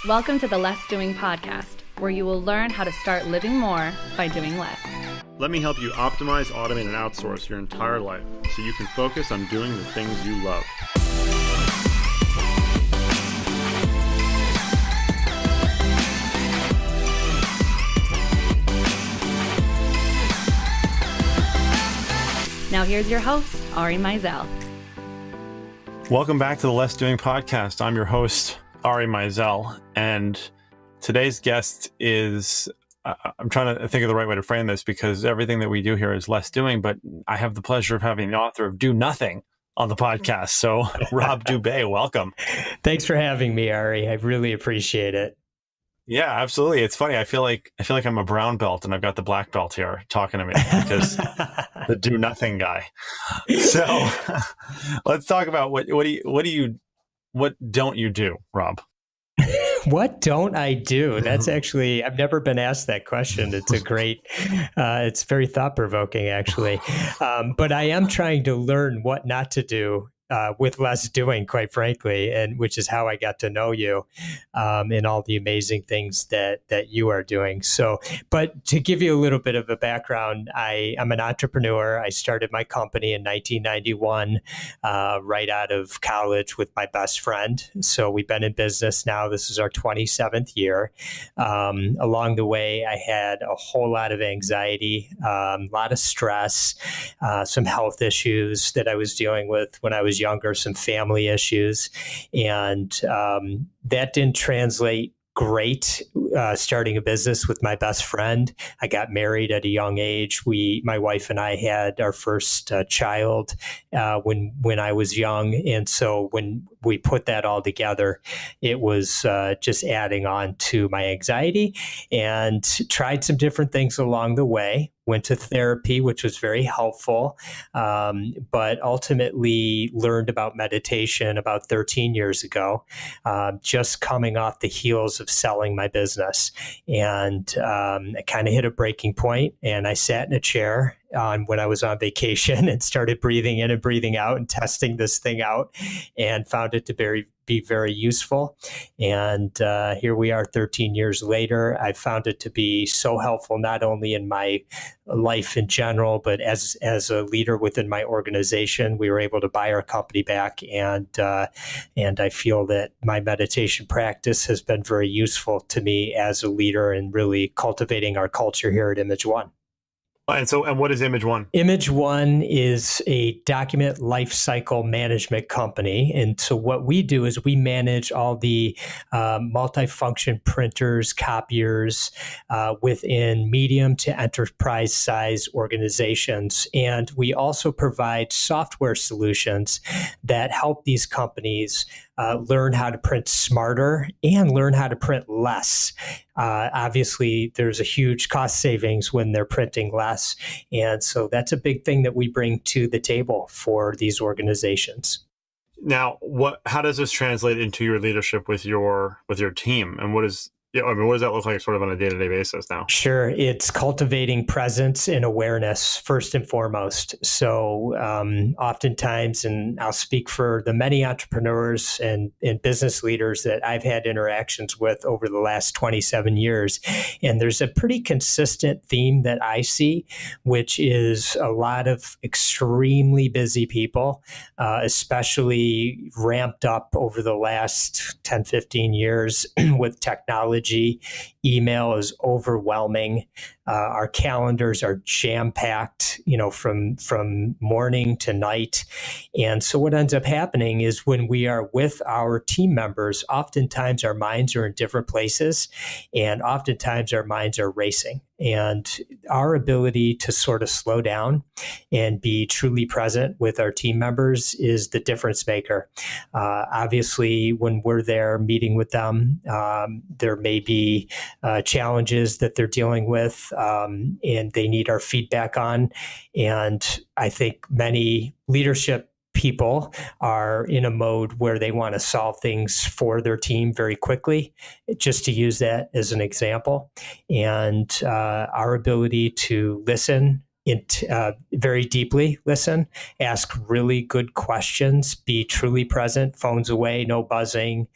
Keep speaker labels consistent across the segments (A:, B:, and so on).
A: Welcome to the Less Doing podcast, where you will learn how to start living more by doing less.
B: Let me help you optimize, automate, and outsource your entire life so you can focus on doing the things you love.
A: Now here's your host, Ari Mizell.
B: Welcome back to the Less Doing podcast. I'm your host, Ari Mizell, and today's guest is, I'm trying to think of the right way to frame this because everything that we do here is less doing, but I have the pleasure of having the author of Do Nothing on the podcast. So Rob Dube, welcome.
C: Thanks for having me, Ari. I really appreciate it.
B: Yeah, absolutely. It's funny. I feel like I'm a brown belt and I've got the black belt here talking to me because the do nothing guy. So let's talk about what don't you do, Rob?
C: What don't I do? That's actually, I've never been asked that question. It's it's very thought provoking actually. But I am trying to learn what not to do with less doing, quite frankly, and which is how I got to know you and all the amazing things that you are doing. So, but to give you a little bit of a background, I'm an entrepreneur. I started my company in 1991, right out of college with my best friend. So we've been in business now. This is our 27th year. Along the way, I had a whole lot of anxiety, a lot of stress, some health issues that I was dealing with when I was younger, some family issues, and that didn't translate great starting a business with my best friend. I got married at a young age. My wife and I had our first child when I was young, and so when we put that all together, it was just adding on to my anxiety, and tried some different things along the way. Went to therapy, which was very helpful, but ultimately learned about meditation about 13 years ago, just coming off the heels of selling my business. And I kind of hit a breaking point, and I sat in a chair when I was on vacation and started breathing in and breathing out and testing this thing out, and found it to be very useful. And here we are 13 years later. I found it to be so helpful, not only in my life in general, but as a leader within my organization. We were able to buy our company back, and I feel that my meditation practice has been very useful to me as a leader in really cultivating our culture here at Image One.
B: And what is Image One?
C: Image One is a document lifecycle management company. And so what we do is we manage all the multifunction printers, copiers within medium to enterprise size organizations. And we also provide software solutions that help these companies learn how to print smarter and learn how to print less. Obviously, there's a huge cost savings when they're printing less. And so that's a big thing that we bring to the table for these organizations.
B: Now, how does this translate into your leadership with your team? And what does that look like sort of on a day-to-day basis now?
C: Sure. It's cultivating presence and awareness first and foremost. So oftentimes, and I'll speak for the many entrepreneurs and business leaders that I've had interactions with over the last 27 years, and there's a pretty consistent theme that I see, which is a lot of extremely busy people, especially ramped up over the last 10, 15 years with technology. Email is overwhelming. Our calendars are jam-packed, from morning to night. And so what ends up happening is when we are with our team members, oftentimes our minds are in different places, and oftentimes our minds are racing. And our ability to sort of slow down and be truly present with our team members is the difference maker. Obviously, when we're there meeting with them, there may be challenges that they're dealing with, and they need our feedback on. And I think many leadership people are in a mode where they want to solve things for their team very quickly, just to use that as an example. And our ability to listen, very deeply listen, ask really good questions, be truly present, phones away, no buzzing,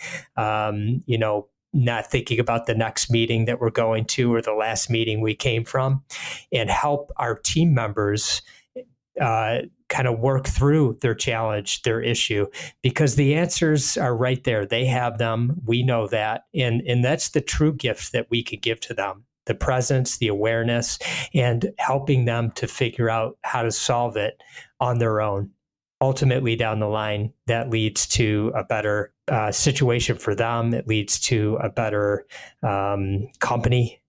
C: not thinking about the next meeting that we're going to or the last meeting we came from, and help our team members kind of work through their challenge, their issue, because the answers are right there. They have them. We know that. And that's the true gift that we could give to them. The presence, the awareness, and helping them to figure out how to solve it on their own. Ultimately, down the line, that leads to a better situation for them. It leads to a better company,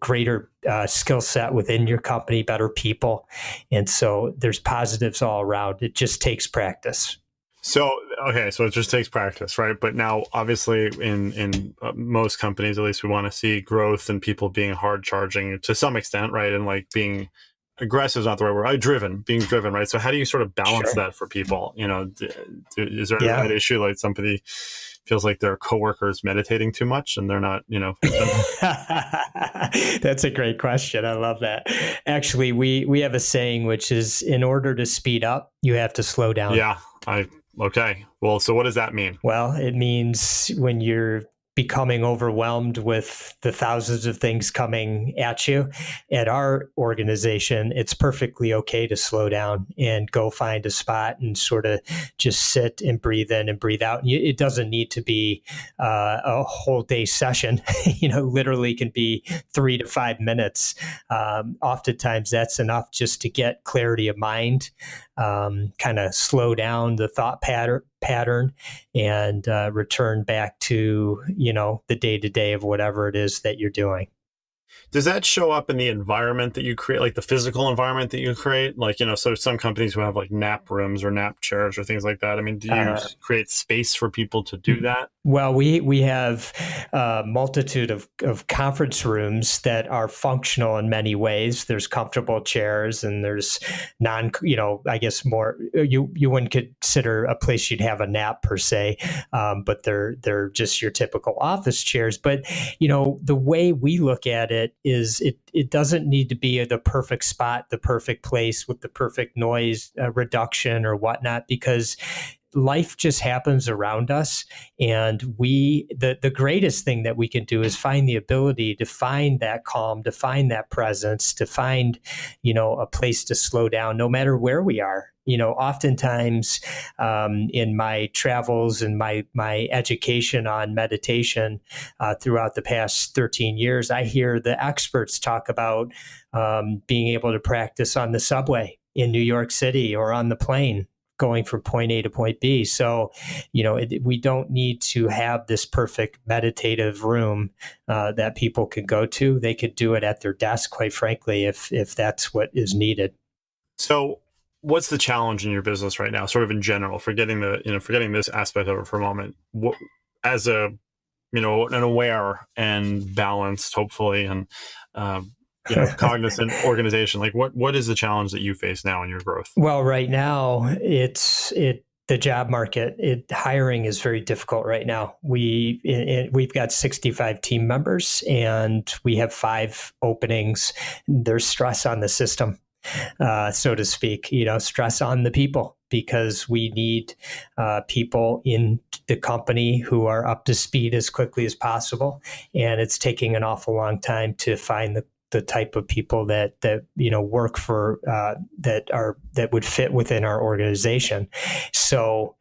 C: greater skill set within your company, better people. And so there's positives all around. It just takes practice.
B: So it just takes practice, right? But now, obviously, in most companies, at least, we want to see growth and people being hard charging to some extent, right? And like being aggressive is not the right word. Being driven, right? So how do you sort of balance that for people? Is there that issue, like somebody feels like their coworkers meditating too much and they're not,
C: That's a great question. I love that. Actually, we have a saying, which is, in order to speed up, you have to slow down.
B: Yeah. Okay. Well, so what does that mean?
C: Well, it means when you're becoming overwhelmed with the thousands of things coming at you. At our organization, it's perfectly okay to slow down and go find a spot and sort of just sit and breathe in and breathe out. It doesn't need to be a whole day session. Literally can be 3 to 5 minutes. Oftentimes that's enough just to get clarity of mind, kind of slow down the thought pattern and return back to, the day-to-day of whatever it is that you're doing.
B: Does that show up in the environment that you create, like the physical environment that you create? Like, so some companies who have like nap rooms or nap chairs or things like that. I mean, do you create space for people to do that?
C: Well, we have a multitude of conference rooms that are functional in many ways. There's comfortable chairs and there's I guess more, you wouldn't consider a place you'd have a nap per se, but they're just your typical office chairs. But, the way we look at it is it doesn't need to be the perfect spot, the perfect place with the perfect noise reduction or whatnot, because life just happens around us. And the greatest thing that we can do is find the ability to find that calm, to find that presence, to find, a place to slow down no matter where we are. Oftentimes in my travels and my education on meditation throughout the past 13 years, I hear the experts talk about being able to practice on the subway in New York City or on the plane, going from point A to point B. So, we don't need to have this perfect meditative room that people can go to. They could do it at their desk, quite frankly, if that's what is needed. So
B: what's the challenge in your business right now, sort of in general, forgetting this aspect of it for a moment, as an aware and balanced, hopefully, and cognizant organization, like what is the challenge that you face now in your growth?
C: Well, right now the job market, hiring is very difficult right now. We've got 65 team members and we have 5 openings. There's stress on the system, so to speak, stress on the people, because we need people in the company who are up to speed as quickly as possible. And it's taking an awful long time to find the type of people that work for that would fit within our organization. So,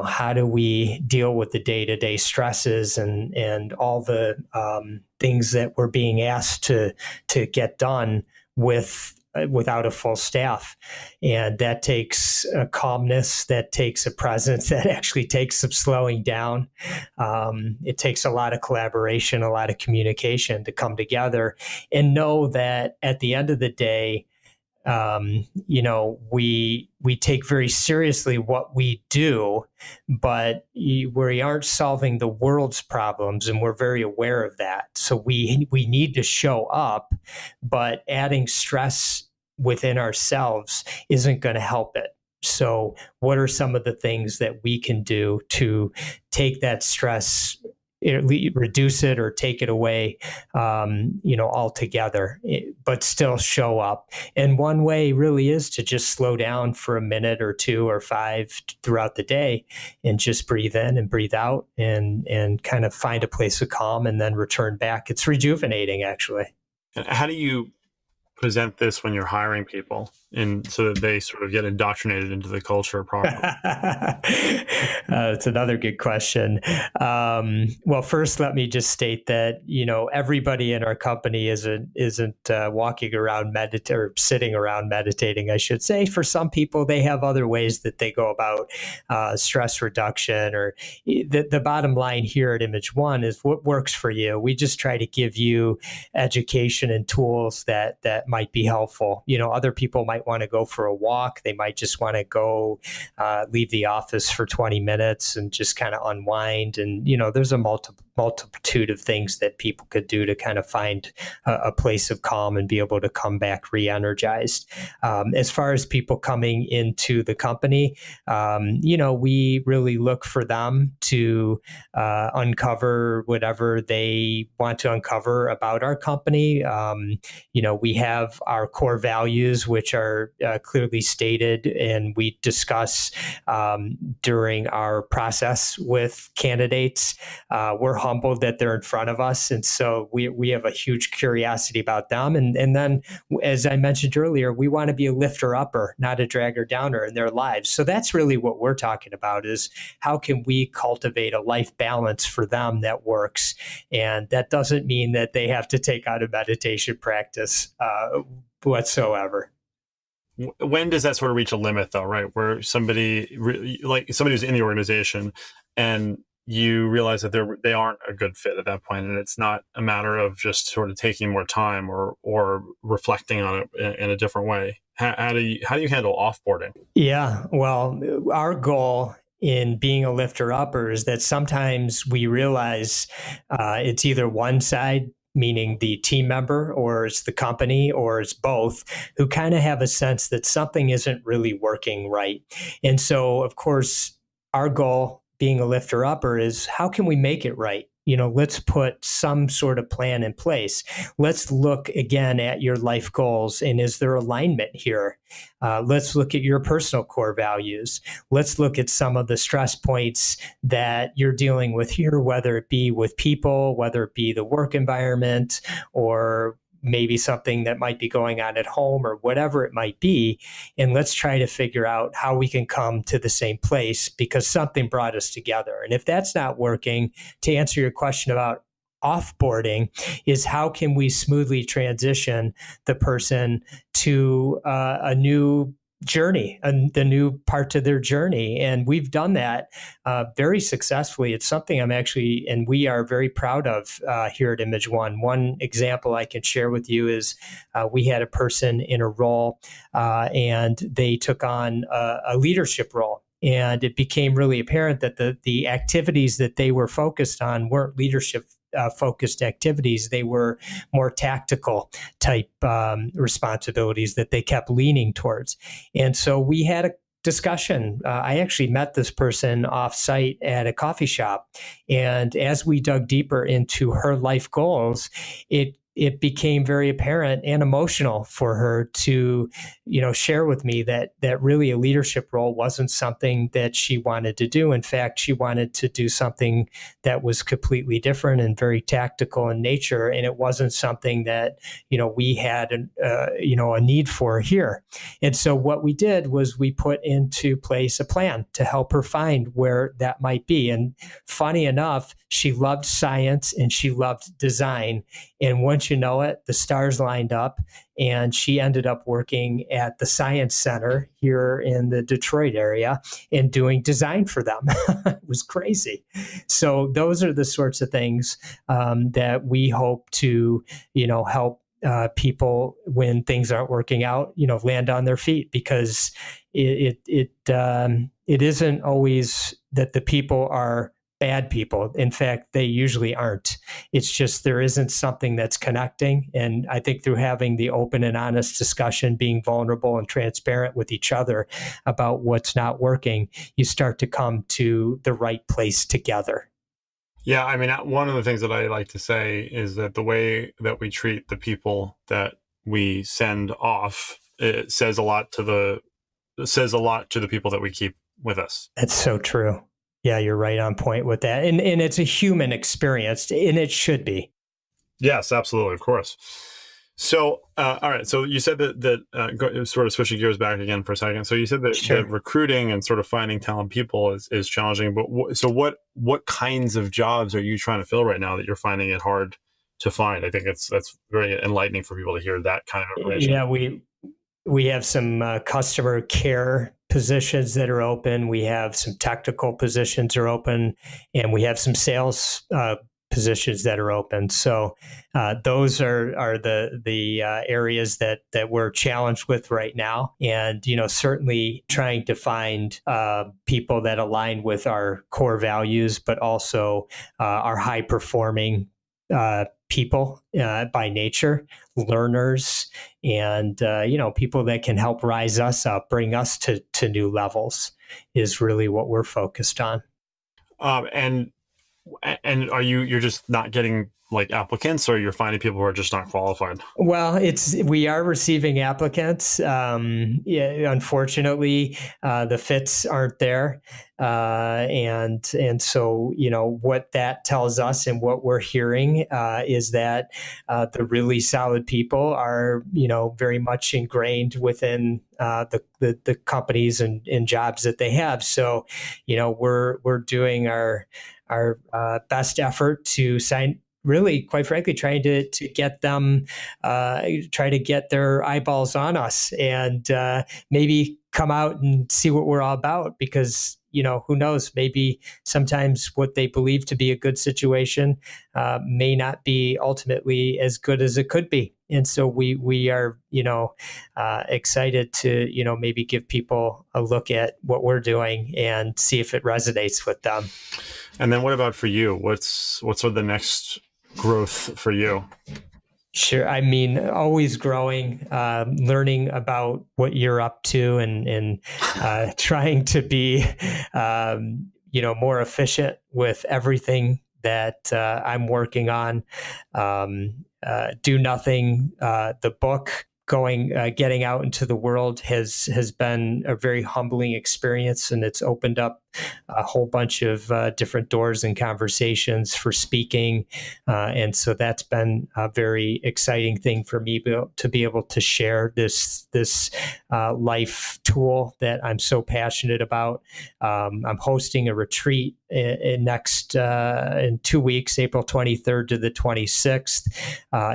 C: how do we deal with the day-to-day stresses and all the things that we're being asked to get done without a full staff? And that takes a calmness, that takes a presence, that actually takes some slowing down. It takes a lot of collaboration, a lot of communication to come together and know that at the end of the day, we take very seriously what we do, but we aren't solving the world's problems, and we're very aware of that. So we need to show up, but adding stress within ourselves isn't going to help it. So what are some of the things that we can do to take that stress reduce it or take it away, altogether, but still show up. And one way really is to just slow down for a minute or two or five throughout the day and just breathe in and breathe out and kind of find a place of calm and then return back. It's rejuvenating, actually.
B: How do you present this when you're hiring people so that they sort of get indoctrinated into the culture properly?
C: It's another good question. Well, first, let me just state that, everybody in our company isn't walking around or sitting around meditating, I should say. For some people, they have other ways that they go about stress reduction. Or the bottom line here at Image One is what works for you. We just try to give you education and tools that might be helpful. Other people might want to go for a walk. They might just want to go leave the office for 20 minutes and just kind of unwind. And, there's a multitude of things that people could do to kind of find a place of calm and be able to come back re-energized. As far as people coming into the company, we really look for them to uncover whatever they want to uncover about our company. We have our core values, which are clearly stated, and we discuss during our process with candidates. We're humbled that they're in front of us, and so we have a huge curiosity about them. And then, as I mentioned earlier, we want to be a lifter upper, not a dragger downer in their lives. So that's really what we're talking about: is how can we cultivate a life balance for them that works. And that doesn't mean that they have to take out a meditation practice whatsoever.
B: When does that sort of reach a limit, though, right? Where somebody who's in the organization and you realize that they aren't a good fit at that point, and it's not a matter of just sort of taking more time or reflecting on it in a different way. How do you handle offboarding?
C: Yeah, well, our goal in being a lifter upper is that sometimes we realize it's either one side, meaning the team member, or it's the company, or it's both, who kind of have a sense that something isn't really working right. And so, of course, our goal being a lifter upper is how can we make it right? Let's put some sort of plan in place. Let's look again at your life goals, and is there alignment here? Let's look at your personal core values. Let's look at some of the stress points that you're dealing with here, whether it be with people, whether it be the work environment, or maybe something that might be going on at home, or whatever it might be. And let's try to figure out how we can come to the same place, because something brought us together. And if that's not working, to answer your question about offboarding, is how can we smoothly transition the person to a new journey and the new part to their journey. And we've done that very successfully. It's something and we are very proud of here at Image One. One example I can share with you is we had a person in a role and they took on a leadership role. And it became really apparent that the activities that they were focused on weren't leadership focused activities. They were more tactical type responsibilities that they kept leaning towards. And so we had a discussion. I actually met this person off-site at a coffee shop. And as we dug deeper into her life goals, it became very apparent and emotional for her to, share with me that really a leadership role wasn't something that she wanted to do. In fact, she wanted to do something that was completely different and very tactical in nature. And it wasn't something that, we had, a need for here. And so what we did was we put into place a plan to help her find where that might be. And funny enough, she loved science and she loved design. And once you know it, the stars lined up, and she ended up working at the Science Center here in the Detroit area and doing design for them. It was crazy. So those are the sorts of things that we hope to, help people when things aren't working out, land on their feet, because it isn't always that the people are bad people. In fact, they usually aren't. It's just there isn't something that's connecting. And I think through having the open and honest discussion, being vulnerable and transparent with each other about what's not working, you start to come to the right place together.
B: Yeah, I mean, one of the things that I like to say is that the way that we treat the people that we send off, it says a lot to the people that we keep with us.
C: That's so true. Yeah, you're right on point with that. And it's a human experience, and it should be.
B: Yes, absolutely, of course. So, all right. So you said sort of switching gears back again for a second. So you said that recruiting and sort of finding talented people is challenging. But so what kinds of jobs are you trying to fill right now that you're finding it hard to find? I think that's very enlightening for people to hear that kind of information.
C: Yeah, we have some customer care positions that are open. We have some technical positions are open, and we have some sales positions that are open. So those are the areas that we're challenged with right now. And certainly trying to find people that align with our core values, but also are high performing people by nature, learners, and people that can help rise us up, bring us to new levels, is really what we're focused on.
B: And you're just not getting like applicants, or you're finding people who are just not qualified?
C: Well, we are receiving applicants. Unfortunately, the fits aren't there, and so what that tells us and what we're hearing is that the really solid people are very much ingrained within the companies and jobs that they have. So we're doing our best effort to sign. Really, quite frankly, trying to get them, try to get their eyeballs on us, and maybe come out and see what we're all about. Because who knows? Maybe sometimes what they believe to be a good situation may not be ultimately as good as it could be. And so we are excited to maybe give people a look at what we're doing and see if it resonates with them.
B: And then what about for you? What's sort of the next growth for you?
C: Sure. I mean, always growing, learning about what you're up to, and trying to be, more efficient with everything that I'm working on. Do Nothing, the book, getting out into the world has been a very humbling experience, and it's opened up a whole bunch of different doors and conversations for speaking, and so that's been a very exciting thing for me to be able to share this life tool that I'm so passionate about. I'm hosting a retreat in 2 weeks, April 23rd to the 26th.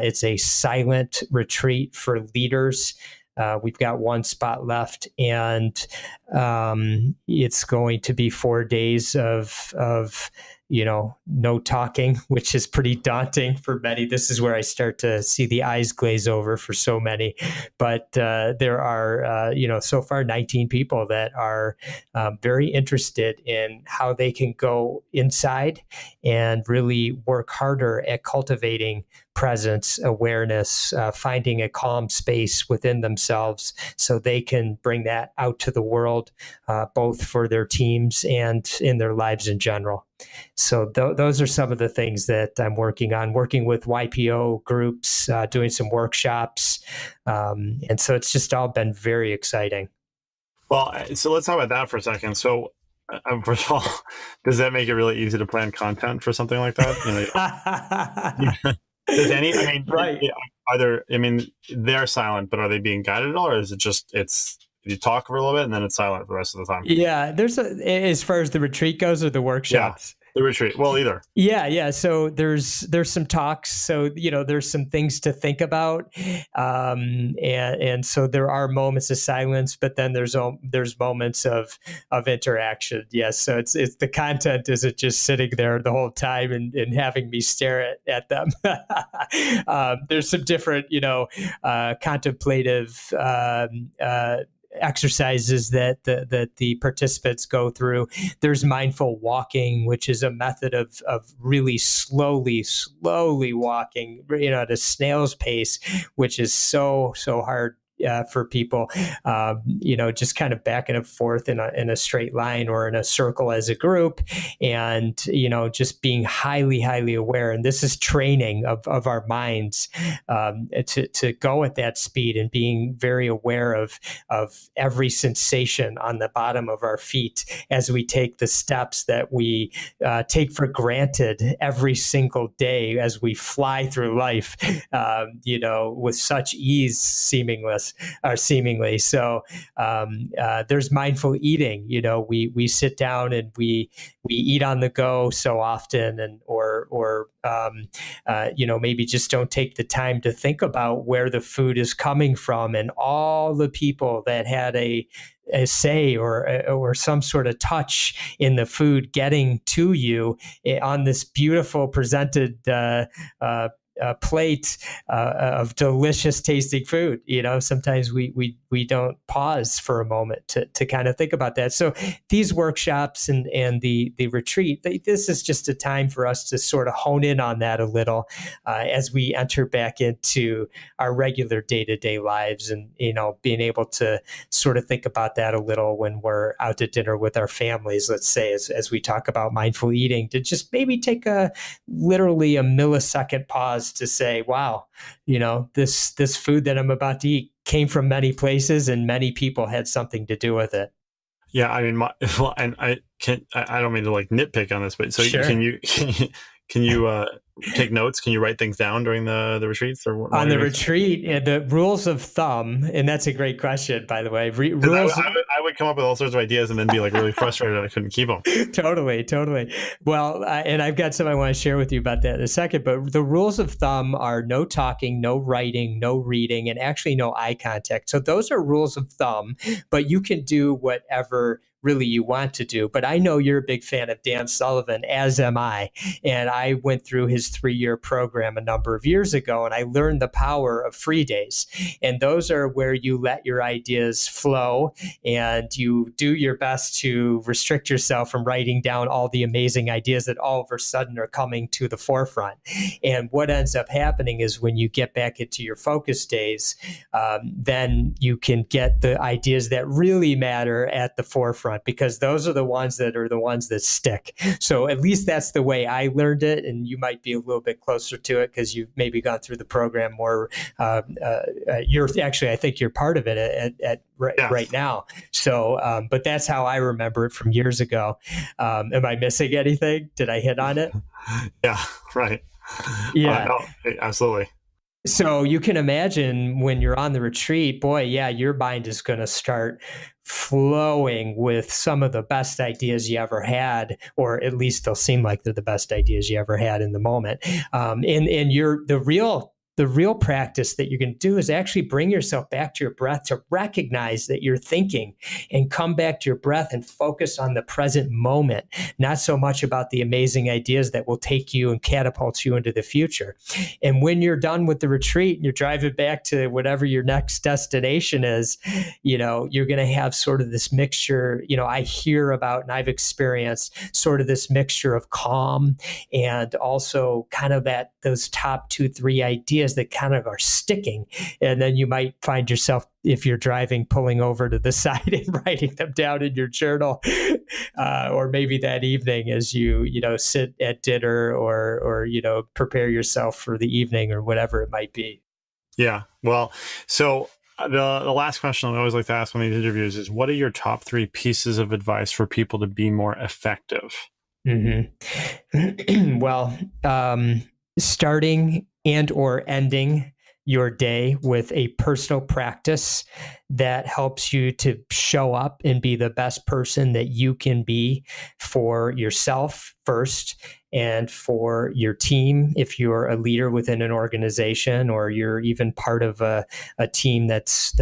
C: It's a silent retreat for leaders. We've got one spot left, and it's going to be 4 days of no talking, which is pretty daunting for many. This is where I start to see the eyes glaze over for so many. But there are, so far 19 people that are very interested in how they can go inside and really work harder at cultivating presence, awareness, finding a calm space within themselves so they can bring that out to the world, both for their teams and in their lives in general. So those are some of the things that I'm working on, working with YPO groups, doing some workshops. And so it's just all been very exciting.
B: Well, so let's talk about that for a second. So first of all, does that make it really easy to plan content for something like that? Does right. They're silent, but are they being guided at all, or is it just you talk for a little bit and then it's silent for the rest of the time?
C: Yeah, as far as the retreat goes, or the workshops.
B: Yeah. The retreat. Well, either.
C: Yeah. So there's some talks. So there's some things to think about, and so there are moments of silence, but then there's moments of interaction. Yes. So it's the content isn't just sitting there the whole time and having me stare at them. There's some different contemplative exercises that the participants go through. There's mindful walking, which is a method of really slowly walking, at a snail's pace, which is so hard for people, just kind of back and forth in a straight line or in a circle as a group, and just being highly, highly aware. And this is training of our minds to go at that speed and being very aware of every sensation on the bottom of our feet as we take the steps that we take for granted every single day as we fly through life, with such ease, seemingly. So there's mindful eating. We sit down and we eat on the go so often, and or maybe just don't take the time to think about where the food is coming from and all the people that had a say or some sort of touch in the food getting to you on this beautiful presented plate of delicious tasting food. Sometimes we don't pause for a moment to kind of think about that. So these workshops and the retreat, this is just a time for us to sort of hone in on that a little as we enter back into our regular day-to-day lives, and being able to sort of think about that a little when we're out to dinner with our families, let's say, as we talk about mindful eating, to just maybe take literally a millisecond pause to say, wow, this food that I'm about to eat came from many places and many people had something to do with it.
B: Yeah, I mean, and I don't mean to like nitpick on this, but so
C: sure.
B: Can you take notes? Can you write things down during the retreats? Or
C: on the retreat, the rules of thumb, and that's a great question, by the way.
B: I would come up with all sorts of ideas and then be like really frustrated that I couldn't keep them.
C: Totally. Well, and I've got some I want to share with you about that in a second, but the rules of thumb are no talking, no writing, no reading, and actually no eye contact. So those are rules of thumb, but you can do whatever really you want to do. But I know you're a big fan of Dan Sullivan, as am I. And I went through his 3-year program a number of years ago, and I learned the power of free days. And those are where you let your ideas flow and you do your best to restrict yourself from writing down all the amazing ideas that all of a sudden are coming to the forefront. And what ends up happening is when you get back into your focus days, then you can get the ideas that really matter at the forefront, because those are the ones that stick. So at least that's the way I learned it, and you might be a little bit closer to it because you've maybe gone through the program more. I think you're part of it right now. So, but that's how I remember it from years ago. Am I missing anything? Did I hit on it?
B: Yeah, right.
C: Yeah,
B: no, absolutely.
C: So you can imagine when you're on the retreat, boy, yeah, your mind is going to start flowing with some of the best ideas you ever had, or at least they'll seem like they're the best ideas you ever had in the moment. And the real practice that you're going to do is actually bring yourself back to your breath, to recognize that you're thinking, and come back to your breath and focus on the present moment, not so much about the amazing ideas that will take you and catapult you into the future. And when you're done with the retreat and you're driving back to whatever your next destination is, you're going to have sort of this mixture, I hear about and I've experienced sort of this mixture of calm and also kind of those top 2-3 ideas that kind of are sticking. And then you might find yourself, if you're driving, pulling over to the side and writing them down in your journal, or maybe that evening as you sit at dinner or prepare yourself for the evening or whatever it might be.
B: Yeah. Well, so the last question I always like to ask on these interviews is, what are your top 3 pieces of advice for people to be more effective?
C: Mm-hmm. Well, starting and or ending your day with a personal practice that helps you to show up and be the best person that you can be for yourself first, and for your team, if you're a leader within an organization, or you're even part of a team that's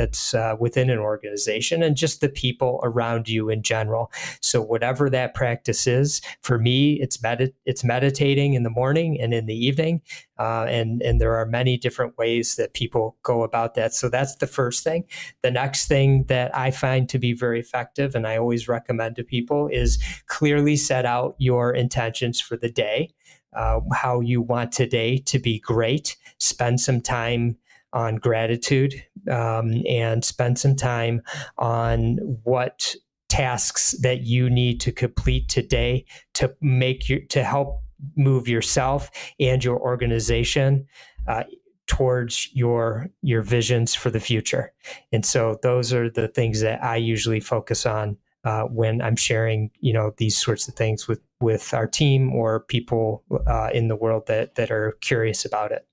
C: within an organization, and just the people around you in general. So whatever that practice is, for me, it's meditating in the morning and in the evening, and there are many different ways that people go about that. So that's the first thing. The next thing that I find to be very effective, and I always recommend to people, is clearly set out your intentions for the day, how you want today to be great. Spend some time on gratitude, and spend some time on what tasks that you need to complete today to help move yourself and your organization towards your visions for the future. And so those are the things that I usually focus on when I'm sharing, these sorts of things with our team or people in the world that are curious about it.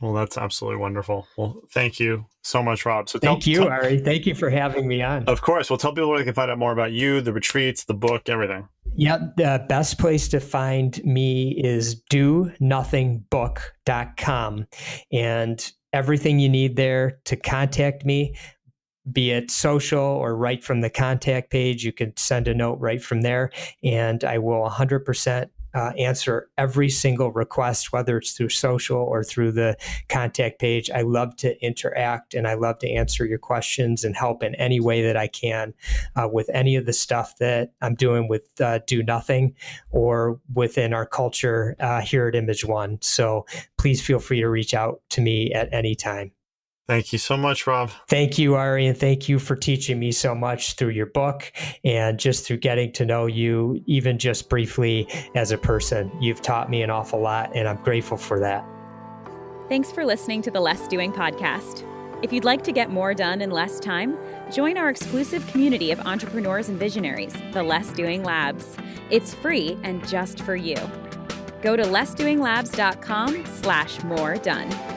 B: Well, that's absolutely wonderful. Well, thank you so much, Rob. So
C: thank you, Ari. Thank you for having me on.
B: Of course. Well, tell people where they can find out more about you, the retreats, the book, everything.
C: Yep. The best place to find me is donothingbook.com. And everything you need there to contact me, be it social or right from the contact page, you can send a note right from there. And I will 100% answer every single request, whether it's through social or through the contact page. I love to interact and I love to answer your questions and help in any way that I can with any of the stuff that I'm doing with Do Nothing or within our culture here at Image One. So please feel free to reach out to me at any time.
B: Thank you so much, Rob.
C: Thank you, Ari, and thank you for teaching me so much through your book and just through getting to know you, even just briefly as a person. You've taught me an awful lot, and I'm grateful for that.
A: Thanks for listening to the Less Doing podcast. If you'd like to get more done in less time, join our exclusive community of entrepreneurs and visionaries, the Less Doing Labs. It's free and just for you. Go to lessdoinglabs.com/more done.